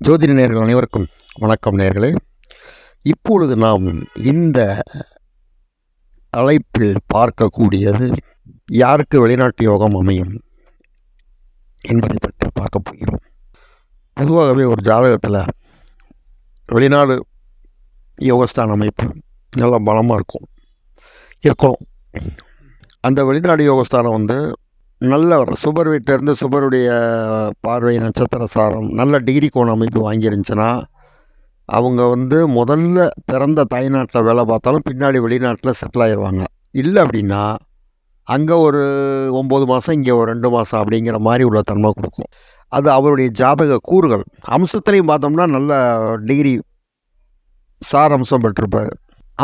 ஜோதிட நேயர்கள் அனைவருக்கும் வணக்கம் நேயர்களே. இப்பொழுது நாம் இந்த தலைப்பில் பார்க்கக்கூடியது யாருக்கு வெளிநாட்டு யோகம் அமையும் என்பதை பற்றி பார்க்க போகிறோம். பொதுவாகவே ஒரு ஜாதகத்தில் வெளிநாடு யோகஸ்தான அமைப்பு நல்லா பலமாக இருக்கணும். அந்த வெளிநாடு யோகஸ்தானம் நல்ல சுபர் வீட்டிலேருந்து சுபருடைய பார்வை நட்சத்திர சாரம் நல்ல டிகிரி கோண அமைப்பு வாங்கியிருந்துச்சுன்னா அவங்க முதல்ல பிறந்த தாய்நாட்டில் வேலை பார்த்தாலும் பின்னாடி வெளிநாட்டில் செட்டில் ஆயிடுவாங்க. இல்லை அப்படின்னா அங்கே ஒரு 9 மாதம் இங்கே ஒரு 2 மாதம் அப்படிங்கிற மாதிரி உள்ள தன்மை கொடுக்கும். அது அவருடைய ஜாதக கூறுகள். அம்சத்துலேயும் பார்த்தோம்னா நல்ல டிகிரி சார அம்சம் பெற்றிருப்பார்.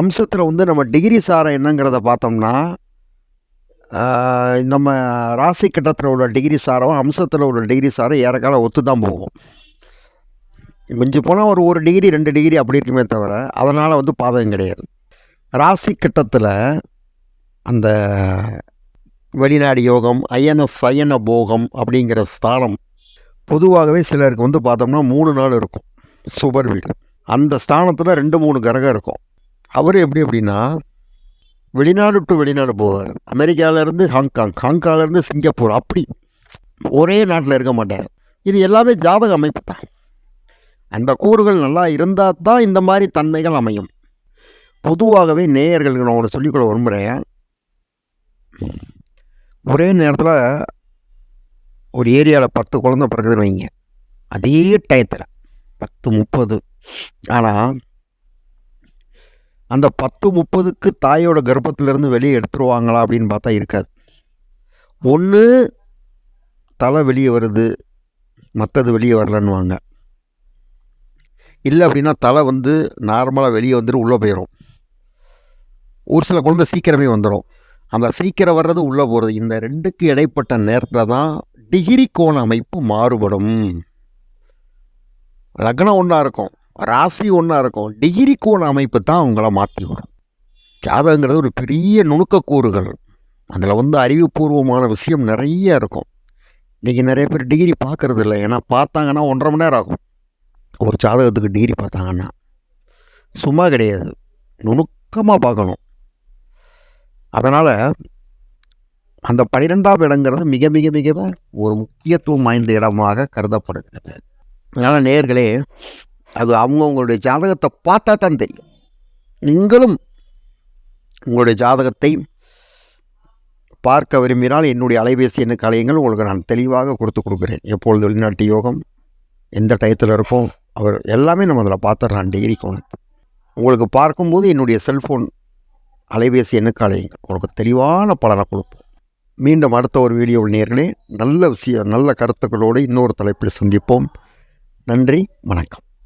அம்சத்தில் நம்ம டிகிரி சாரம் என்னங்கிறத பார்த்தோம்னா நம்ம ராசி கட்டத்தில் உள்ள டிகிரி சாரம் அம்சத்தில் உள்ள டிகிரி சாரம் ஏறக்கால ஒத்து தான் போகும். மிஞ்சி போனால் ஒரு டிகிரி 2 டிகிரி அப்படி இருக்குமே தவிர அதனால் பாதகம் கிடையாது. ராசி கட்டத்தில் அந்த வெளிநாடு யோகம் சயன போகம் அப்படிங்கிற ஸ்தானம் பொதுவாகவே சிலருக்கு பார்த்தோம்னா 3 நாள் இருக்கும். சுபர் வீடு அந்த ஸ்தானத்தில் 2-3 கிரகம் இருக்கும். அவர் எப்படி அப்படின்னா வெளிநாடு டு வெளிநாடு போவார். அமெரிக்காவிலேருந்து ஹாங்காங்லேருந்து சிங்கப்பூர், அப்படி ஒரே நாட்டில் இருக்க மாட்டார். இது எல்லாமே ஜாதக அமைப்பு தான். அந்த கூறுகள் நல்லா இருந்தால் தான் இந்த மாதிரி தன்மைகள் அமையும். பொதுவாகவே நேயர்களுக்கு நான் ஒன்று சொல்லிக்கொள்ள விரும்புகிறேன். ஒரே நேரத்தில் ஒரு ஏரியாவில் 10 குழந்தை பிறகுதுன்னு வைங்க, அதே டயத்தில் 10-30. ஆனால் அந்த 10-30க்கு தாயோட கர்ப்பத்திலேருந்து வெளியே எடுத்துருவாங்களா அப்படின்னு பார்த்தா இருக்காது. ஒன்று தலை வெளியே வருது, மற்றது வெளியே வரலன்னுவாங்க. இல்லை அப்படின்னா தலை நார்மலாக வெளியே உள்ளே போயிடும். ஒரு சில குழந்தை சீக்கிரமே வந்துடும். அந்த சீக்கிரம் வர்றது உள்ளே போகிறது, இந்த 2க்கு இடைப்பட்ட நேரத்தில் தான் டிகிரி கோண அமைப்பு மாறுபடும். லக்னம் ஒன்றா இருக்கும், ராசி ஒன்றா இருக்கும், டிகிரி கோண அமைப்பு தான் அவங்கள மாற்றி வரும். ஜாதகங்கிறது ஒரு பெரிய நுணுக்கக்கூறுகள். அதில் அறிவுபூர்வமான விஷயம் நிறைய இருக்கும். இன்றைக்கி நிறைய பேர் டிகிரி பார்க்குறது இல்லை. ஏன்னா பார்த்தாங்கன்னா 1.5 மணி நேரம் ஆகும் ஒரு ஜாதகத்துக்கு. டிகிரி பார்த்தாங்கன்னா சும்மா கிடையாது, நுணுக்கமாக பார்க்கணும். அதனால் அந்த 12ஆம் இடங்கிறது மிக மிக மிக ஒரு முக்கியத்துவம் வாய்ந்த இடமாக கருதப்படுகிறது. அதனால் நேயர்களே, அது அவங்கவுங்களுடைய ஜாதகத்தை பார்த்தா தான் தெரியும். நீங்களும் உங்களுடைய ஜாதகத்தை பார்க்க விரும்பினால் என்னுடைய அலைபேசி எண்ணுக்கு அலையுங்கள். உங்களுக்கு நான் தெளிவாக கொடுக்குறேன். எப்பொழுது வெளிநாட்டு யோகம் எந்த டயத்தில் இருக்கும் அவர் எல்லாமே நம்ம அதில் பார்த்துடலாம். டிகிரி கோணத்தை உங்களுக்கு பார்க்கும்போது என்னுடைய செல்ஃபோன் அலைபேசி எண்ணுக்கு அலையுங்கள். உங்களுக்கு தெளிவான பலனை கொடுப்போம். மீண்டும் அடுத்த ஒரு வீடியோவில் நேயர்களே நல்ல விஷயம் நல்ல கருத்துக்களோடு இன்னொரு தலைப்பில் சந்திப்போம். நன்றி, வணக்கம்.